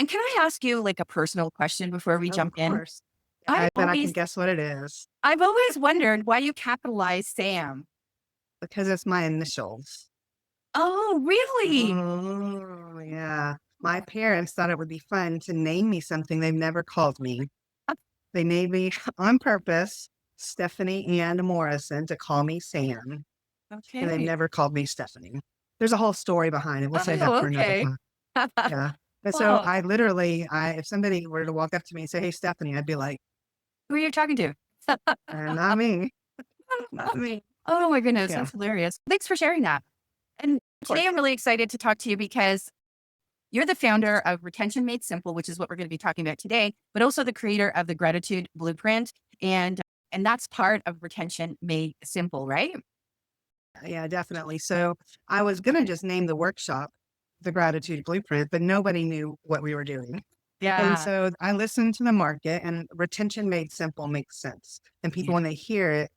And can I ask you like a personal question before we Of jump in? course. I've I bet I can always guess what it is I've always wondered why you capitalize Sam. because it's my initials. Oh, really? Oh, yeah. My parents thought it would be fun to name me something they've never called me. They named me on purpose Stephanie Ann Morrison to call me Sam, and they've Okay. never called me Stephanie. There's a whole story behind it. We'll save that Oh, for another okay. time. Yeah. And so Wow. I literally, if somebody were to walk up to me and say, "Hey, Stephanie," I'd be like, Who are you talking to? Not me, not me." Oh my goodness, Yeah, that's of hilarious. Thanks for sharing that. And today course. I'm really excited to talk to you because you're the founder of Retention Made Simple, which is what we're going to be talking about today, but also the creator of the Gratitude Blueprint. And that's part of Retention Made Simple, right? Yeah, definitely. So I was going to just name the workshop the Gratitude Blueprint, but nobody knew what we were doing. And Yeah. so I listened to the market, and retention made simple makes sense. And people, Yeah. when they hear it,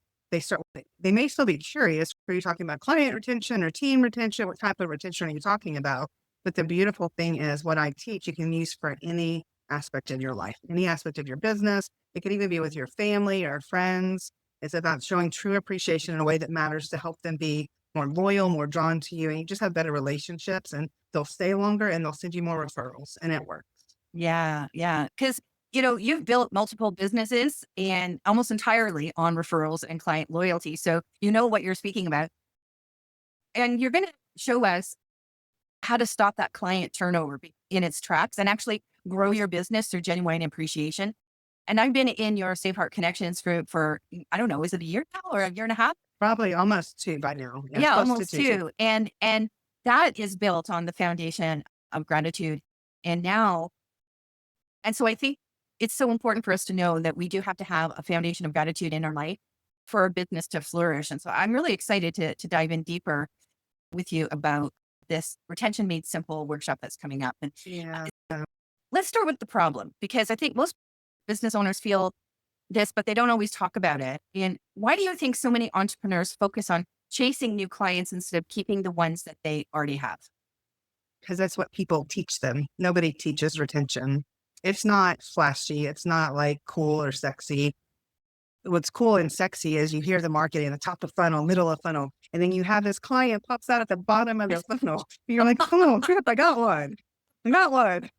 they may still be curious. Are you talking about client retention or team retention? What type of retention are you talking about? But the beautiful thing is what I teach, you can use for any aspect of your life, any aspect of your business. It could even be with your family or friends. It's about showing true appreciation in a way that matters to help them be more loyal, more drawn to you, and you just have better relationships and they'll stay longer and they'll send you more referrals and it works. Yeah. Yeah. Because, you've built multiple businesses and almost entirely on referrals and client loyalty. So you know what you're speaking about. And you're going to show us how to stop that client turnover in its tracks and actually grow your business through genuine appreciation. And I've been in your Safe Heart Connections group for, I don't know, is it a year now or a year and a half? Probably almost 2 by now. Yeah, it's Yeah, close to almost 2 too. two. And that is built on the foundation of gratitude. And now, and so I think it's so important for us to know that we do have to have a foundation of gratitude in our life for our business to flourish. And so I'm really excited to dive in deeper with you about this Retention Made Simple workshop that's coming up. And Yeah. let's start with the problem because I think most business owners feel this, but they don't always talk about it. And why do you think so many entrepreneurs focus on chasing new clients instead of keeping the ones that they already have? Because that's what people teach them. Nobody teaches retention. It's not flashy. It's not like cool or sexy. What's cool and sexy is you hear the marketing, the top of funnel, middle of funnel, and then you have this client pops out at the bottom of the funnel. You're like, oh, crap, I got one. I got one.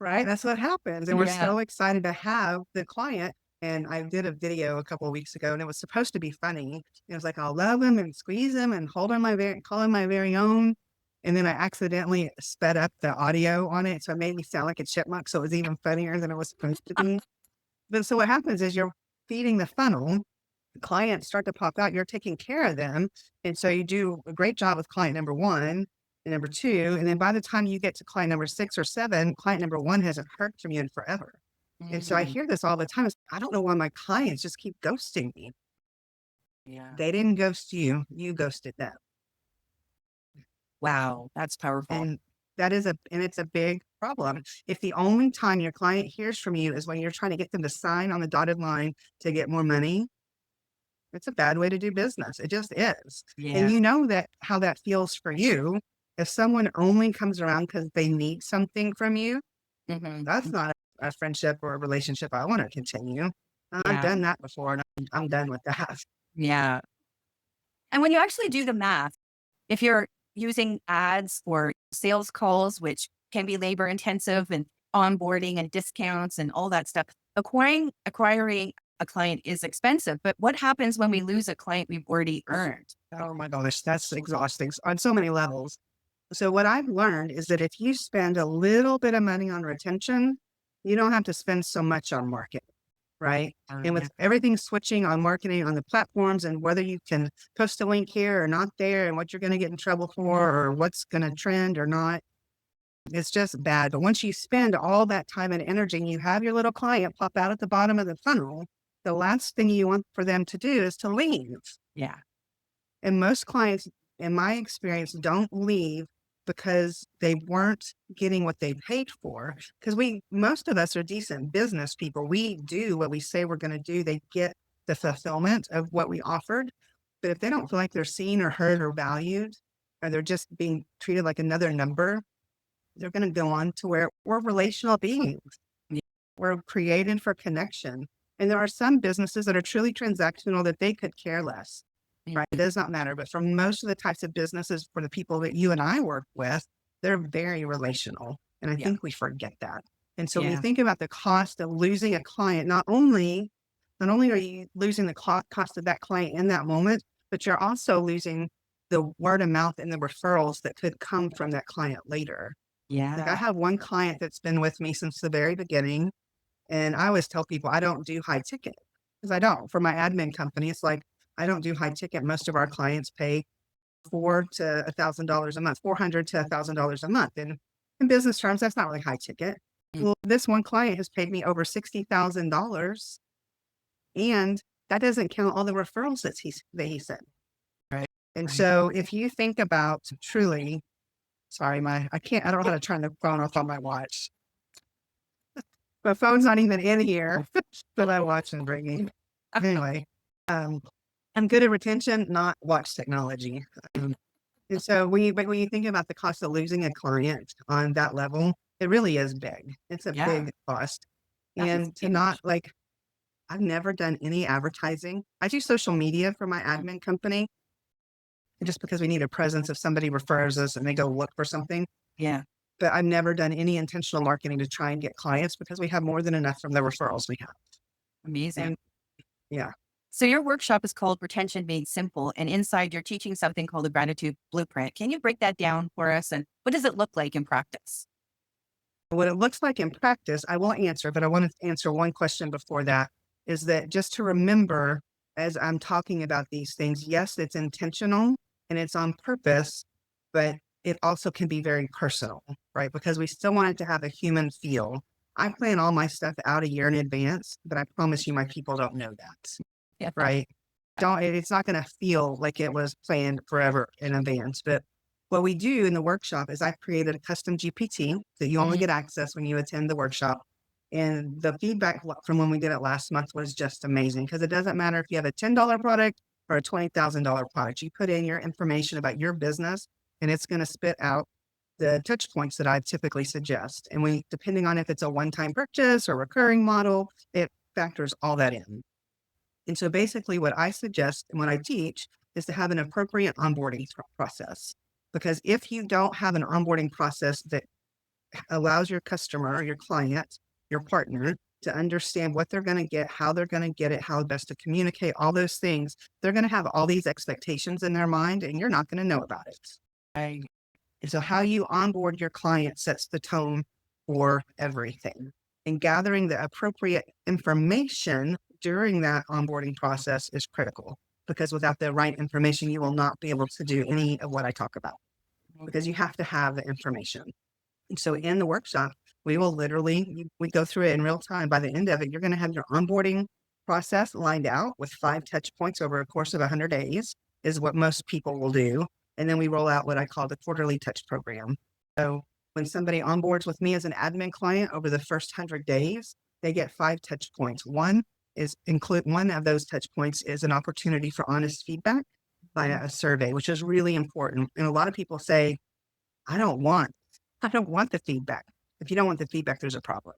Right? That's what happens. And we're Yeah. so excited to have the client. And I did a video a couple of weeks ago and it was supposed to be funny. It was like, I'll love him and squeeze him and call him my very own. And then I accidentally sped up the audio on it. So it made me sound like a chipmunk. So it was even funnier than it was supposed to be. But so what happens is you're feeding the funnel, the clients start to pop out, you're taking care of them. And so you do a great job with client number one and number two. And then by the time you get to client number 6 or 7, client number one hasn't heard from you in forever. And so I Mhm. hear this all the time. I don't know why my clients just keep ghosting me. Yeah. They didn't ghost you, you ghosted them. Wow. That's powerful. And it's a big problem. If the only time your client hears from you is when you're trying to get them to sign on the dotted line to get more money, it's a bad way to do business. It just is. And Yeah. you know that how that feels for you. If someone only comes around because they need something from you, Hmm. that's not a friendship or a relationship I want to continue. I've Yeah. done that before and I'm done with that. Yeah. And when you actually do the math, if you're using ads or sales calls, which can be labor intensive and onboarding and discounts and all that stuff, acquiring a client is expensive. But what happens when we lose a client we've already earned? Oh my gosh, that's exhausting on so many levels. So what I've learned is that if you spend a little bit of money on retention, you don't have to spend so much on marketing. Right? And Yeah. with everything switching on marketing on the platforms and whether you can post a link here or not there and what you're going to get in trouble for or what's going to trend or not, it's just bad. But once you spend all that time and energy and you have your little client pop out at the bottom of the funnel, the last thing you want for them to do is to leave. Yeah. And most clients, in my experience, don't leave because they weren't getting what they paid for. Because most of us are decent business people. We do what we say we're going to do. They get the fulfillment of what we offered. But if they don't feel like they're seen or heard or valued, or they're just being treated like another number, they're going to go on to where we're relational beings. Yeah. We're created for connection. And there are some businesses that are truly transactional that they could care less, right? It does not matter. But for most of the types of businesses, for the people that you and I work with, they're very relational. And I Yeah. think we forget that. And so when you Yeah. think about the cost of losing a client, not only are you losing the cost of that client in that moment, but you're also losing the word of mouth and the referrals that could come from that client later. Like I Yeah. have one client that's been with me since the very beginning. And I always tell people I don't do high ticket because I don't. For my admin company, it's like I don't do high ticket. Most of our clients pay $400 to $1,000 a month, $400 to $1,000 a month. And in business terms, that's not really high ticket. Mm. Well, this one client has paid me over $60,000, and that doesn't count all the referrals that he sent. Right. And Right. so if you think about truly, sorry, I don't know how to turn the phone off on my watch. My phone's not even in here, but my watch is ringing. Anyway, I'm good at retention, not watch technology. And so when you think about the cost of losing a client on that level, it really is big. It's a Yeah. big cost. That is And to huge. not like, I've never done any advertising. I do social media for my admin company just because we need a presence if somebody refers us and they go look for something. Yeah. But I've never done any intentional marketing to try and get clients because we have more than enough from the referrals we have. Amazing. And yeah. So your workshop is called Retention Made Simple, and inside you're teaching something called the Gratitude Blueprint. Can you break that down for us? And what does it look like in practice? What it looks like in practice, I will answer, but I want to answer one question before that, is that just to remember as I'm talking about these things, yes, it's intentional and it's on purpose, but it also can be very personal, right? Because we still want it to have a human feel. I plan all my stuff out a year in advance, but I promise you my people don't know that, Yeah. right? It's not going to feel like it was planned forever in advance. But what we do in the workshop is I've created a custom GPT that you only Mhm. get access when you attend the workshop. And the feedback from when we did it last month was just amazing because it doesn't matter if you have a $10 product or a $20,000 product. You put in your information about your business and it's going to spit out the touch points that I typically suggest. And depending on if it's a one-time purchase or recurring model, it factors all that in. And so basically what I suggest and what I teach is to have an appropriate onboarding process. Because if you don't have an onboarding process that allows your customer or your client, your partner, to understand what they're going to get, how they're going to get it, how best to communicate, all those things, they're going to have all these expectations in their mind and you're not going to know about it. Right. And so how you onboard your client sets the tone for everything. And gathering the appropriate information during that onboarding process is critical because without the right information, you will not be able to do any of what I talk about because you have to have the information. And so in the workshop, we will we go through it in real time. By the end of it, you're going to have your onboarding process lined out with 5 touch points over a course of 100 days is what most people will do. And then we roll out what I call the quarterly touch program. So when somebody onboards with me as an admin client over the first 100 days, they get 5 touch points. One of those touch points is an opportunity for honest feedback via a survey, which is really important. And a lot of people say, I don't want the feedback. If you don't want the feedback, there's a problem.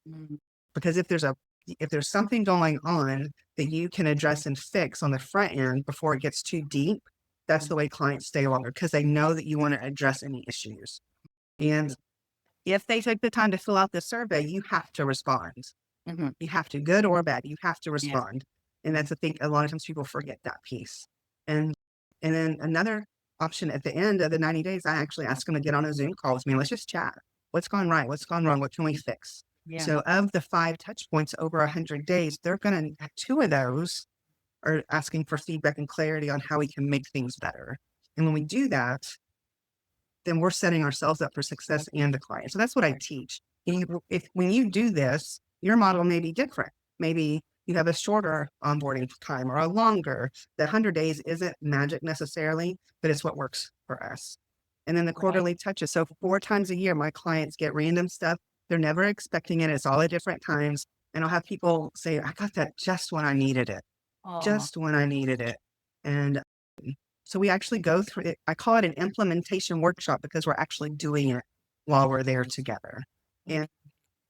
Mm. Because if there's something going on that you can address and fix on the front end before it gets too deep, that's the way clients stay longer because they know that you want to address any issues. And if they take the time to fill out the survey, you have to respond. Mhm. You have to, good or bad, you have to Yeah. respond. And that's the thing, a lot of times people forget that piece. And then another option at the end of the 90 days, I actually ask them to get on a Zoom call with me. Let's just chat. What's gone right? What's gone wrong? What can we fix? Yeah. So of the 5 touch points over 100 days, they're going to, 2 of those are asking for feedback and clarity on how we can make things better. And when we do that, then we're setting ourselves up for success and the client. So that's what I teach. When you do this, your model may be different. Maybe you have a shorter onboarding time or a longer. The 100 days isn't magic necessarily, but it's what works for us. And then the quarterly touches. So 4 times a year, my clients get random stuff. They're never expecting it. It's all at different times. And I'll have people say, I got that just when I needed it, Aw. just when I needed it. And so we actually go through it. I call it an implementation workshop because we're actually doing it while we're there together. And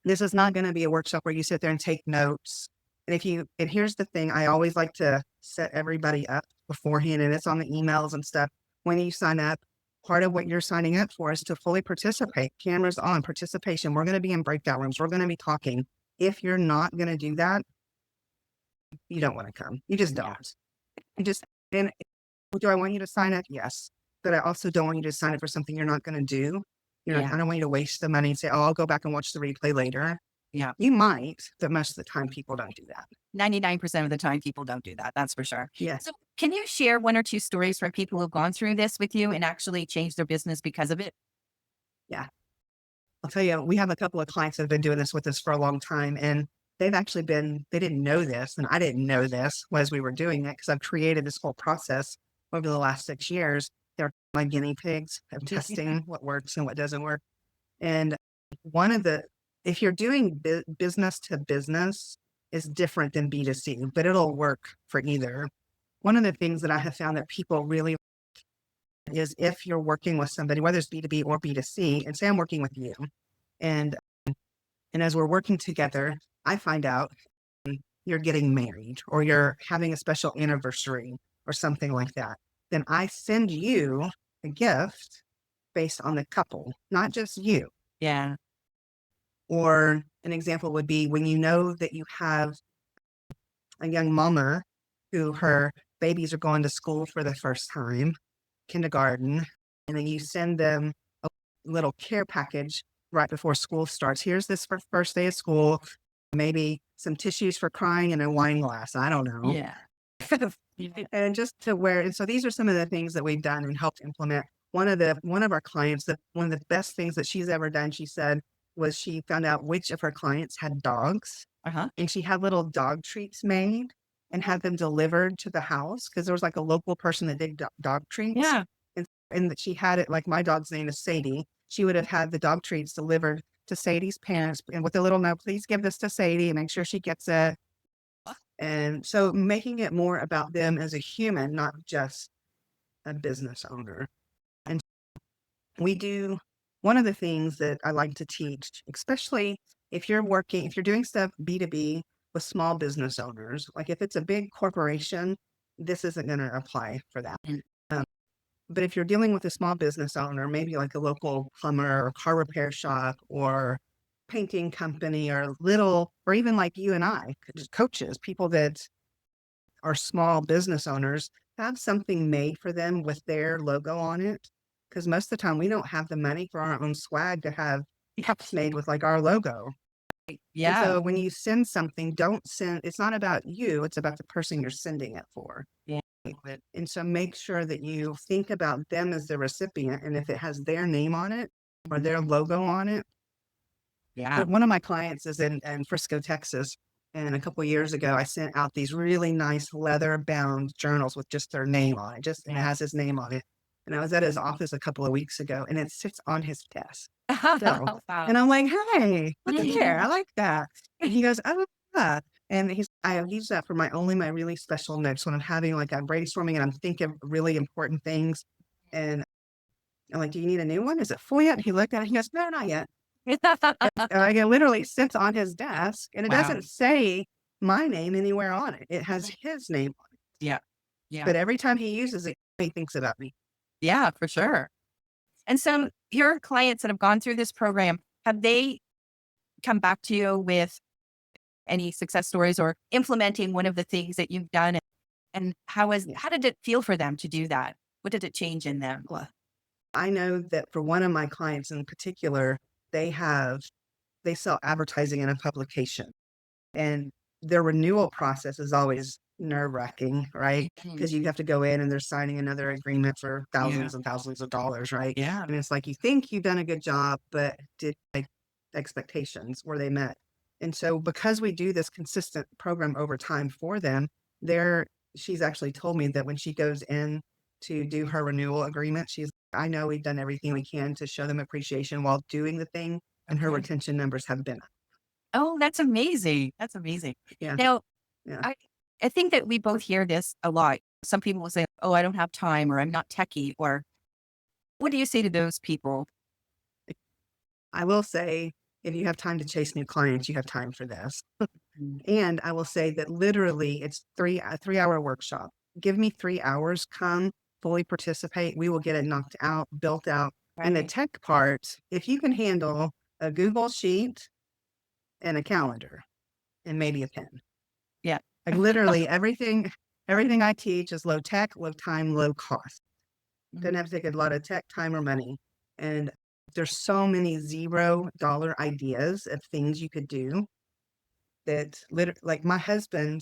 this is not going to be a workshop where you sit there and take notes. And here's the thing, I always like to set everybody up beforehand, and it's on the emails and stuff. When you sign up, part of what you're signing up for is to fully participate. Cameras on, participation. We're going to be in breakout rooms. We're going to be talking. If you're not going to do that, you don't want to come. You just don't. And do I want you to sign up? Yes. But I also don't want you to sign up for something you're not going to do. I don't want you to waste the money and say, oh, I'll go back and watch the replay later. Yeah. You might, but most of the time people don't do that. 99% of the time, people don't do that. That's for sure. Yes. So can you share one or two stories from people who've gone through this with you and actually changed their business because of it? I'll tell you, we have a couple of clients that have been doing this with us for a long time, and they didn't know this, and I didn't know this as we were doing it, because I've created this whole process over the last 6 years. They're my guinea pigs of testing what works and what doesn't work. And if you're doing business to business, is different than B2C, but it'll work for either. One of the things that I have found that people really is if you're working with somebody, whether it's B2B or B2C, and say I'm working with you, and as we're working together, I find out you're getting married or you're having a special anniversary or something like that, then I send you a gift based on the couple, not just you. Yeah. Or an example would be when you know that you have a young mama who her babies are going to school for the first time, kindergarten, and then you send them a little care package right before school starts. Here's this for first day of school, maybe some tissues for crying and a wine glass. I don't know. Yeah. And so these are some of the things that we've done and helped implement. One of our clients, one of the best things that she's ever done, she said, was she found out which of her clients had dogs, Uh-huh. and she had little dog treats made and had them delivered to the house, because there was like a local person that did dog treats. Yeah. And that she had it, like my dog's name is Sadie. She would have had the dog treats delivered to Sadie's parents, and with a little note, please give this to Sadie and make sure she gets it. And so making it more about them as a human, not just a business owner. And one of the things that I like to teach, especially if you're doing stuff B2B with small business owners, like if it's a big corporation, this isn't going to apply for that. But if you're dealing with a small business owner, maybe like a local plumber or car repair shop or painting company or even like you and I, just coaches, people that are small business owners, have something made for them with their logo on it. Because most of the time we don't have the money for our own swag to have cups made with like our logo. And Yeah. so when you send something, it's not about you, it's about the person you're sending it for. Yeah. And so make sure that you think about them as the recipient, and if it has their name on it or their logo on it. Yeah. But one of my clients is in Frisco, Texas. And a couple of years ago, I sent out these really nice leather bound journals with just their name on it, and it has his name on it. And I was at his office a couple of weeks ago, and it sits on his desk. So, Wow. and I'm like, hey, look at there. I like that. And he goes, oh, yeah. And I use that for my really special notes when I'm having I'm brainstorming and I'm thinking really important things. And I'm like, do you need a new one? Is it full yet? He looked at it. He goes, no, not yet. And it literally sits on his desk, and it Wow. doesn't say my name anywhere on it. It has his name on it. Yeah. Yeah. But every time he uses it, he thinks about me. Yeah, for sure. And so your clients that have gone through this program, have they come back to you with any success stories or implementing one of the things that you've done? And how did it feel for them to do that? What did it change in them? Well, I know that for one of my clients in particular, they sell advertising in a publication, and their renewal process is always nerve-wracking, right? Because you have to go in and they're signing another agreement for thousands and thousands of dollars, right? Yeah. And it's like, you think you've done a good job, but did expectations, were they met? And so because we do this consistent program over time for them, she's actually told me that when she goes in to do her renewal agreement, I know we've done everything we can to show them appreciation while doing the thing, and her Okay. retention numbers have been up. Oh, that's amazing. That's amazing. Yeah. Now, Yeah. I think that we both hear this a lot. Some people will say, oh, I don't have time, or I'm not techie, or what do you say to those people? I will say, if you have time to chase new clients, you have time for this. And I will say that literally it's a 3-hour workshop. Give me 3 hours, come fully participate. We will get it knocked out, built out. And the Right. tech part, if you can handle a Google Sheet and a calendar and maybe a pen. Yeah. Like literally everything I teach is low tech, low time, low cost. Doesn't Mhm. have to take a lot of tech, time, or money. And there's so many $0 ideas of things you could do that like my husband,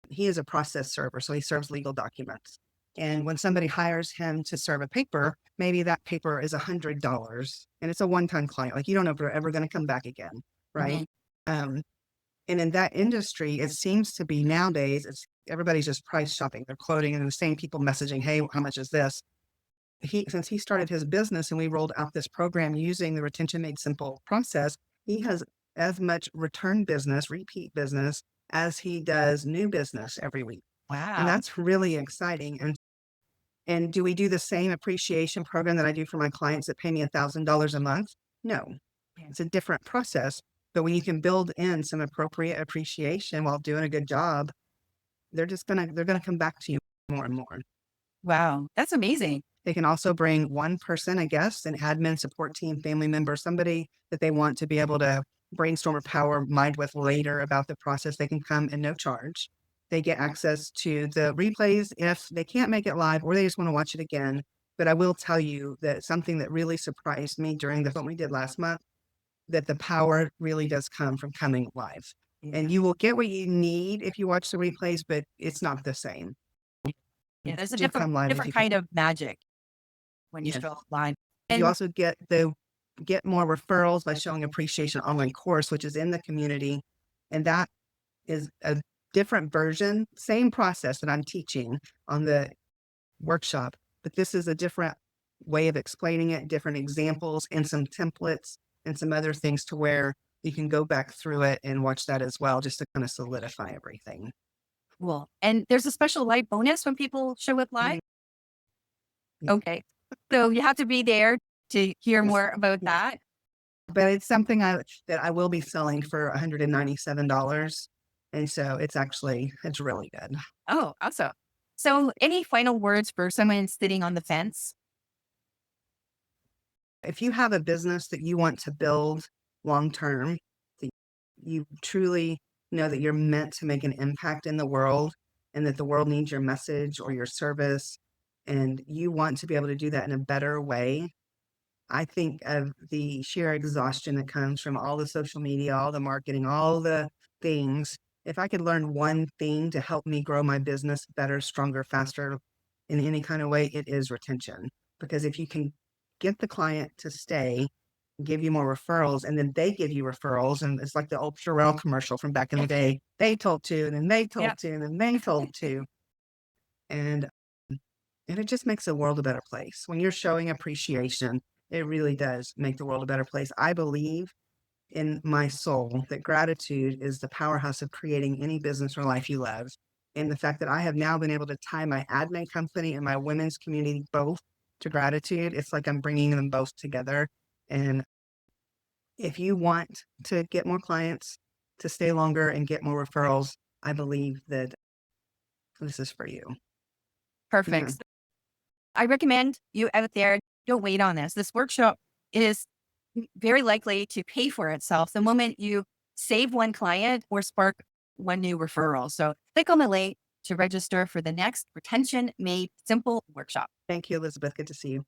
he is a process server, so he serves legal documents. And when somebody hires him to serve a paper, maybe that paper is $100 and it's a one-time client. Like you don't know if they're ever going to come back again, right? Mhm. Um, and in that industry, it seems to be nowadays, it's everybody's just price shopping. They're quoting and the same people messaging, "Hey, how much is this?" Since he started his business and we rolled out this program using the Retention Made Simple process, he has as much return business, repeat business as he does new business every week. And Wow. that's really exciting. And do we do the same appreciation program that I do for my clients that pay me $1,000 a month? No, Yeah. it's a different process. But when you can build in some appropriate appreciation while doing a good job, they're gonna come back to you more and more. Wow. That's amazing. They can also bring one person, a guest, an admin support team, family member, somebody that they want to be able to brainstorm or power mind with later about the process. They can come at no charge. They get access to the replays if they can't make it live or they just want to watch it again. But I will tell you that something that really surprised me during the film we did last month, that the power really does come from coming live. Yeah. And you will get what you need if you watch the replays, but it's not the same. Yeah. There's a Do different come live if different you can. kind of magic when you Yes. show up live. You And also get more referrals by showing appreciation online course, which is in the community. And that is a different version, same process that I'm teaching on the workshop, but this is a different way of explaining it, different examples and some templates and some other things to where you can go back through it and watch that as well, just to kind of solidify everything. cool. And there's a special live bonus when people show up live. Mhm. Okay. So you have to be there to hear Yes. more about that. But it's something that I will be selling for $197. And so it's really good. Oh, awesome. So any final words for someone sitting on the fence? If you have a business that you want to build long term, that you truly know that you're meant to make an impact in the world and that the world needs your message or your service, and you want to be able to do that in a better way, I think of the sheer exhaustion that comes from all the social media, all the marketing, all the things. If I could learn one thing to help me grow my business better, stronger, faster in any kind of way, it is retention. Because if you can get the client to stay, give you more referrals, and then they give you referrals, and it's like the old Purell commercial from back in the day. They told two, and then they Yeah. told two, and then they told two. And it just makes the world a better place. When you're showing appreciation, it really does make the world a better place. I believe in my soul that gratitude is the powerhouse of creating any business or life you love. And the fact that I have now been able to tie my admin company and my women's community both to gratitude, it's like I'm bringing them both together. And if you want to get more clients, to stay longer and get more referrals, I believe that this is for you. Yeah. Perfect. I recommend you out there, don't wait on this. This workshop is very likely to pay for itself the moment you save one client or spark one new referral. So click on the link to register for the next Retention Made Simple workshop. Thank you, Elizabeth. Good to see you.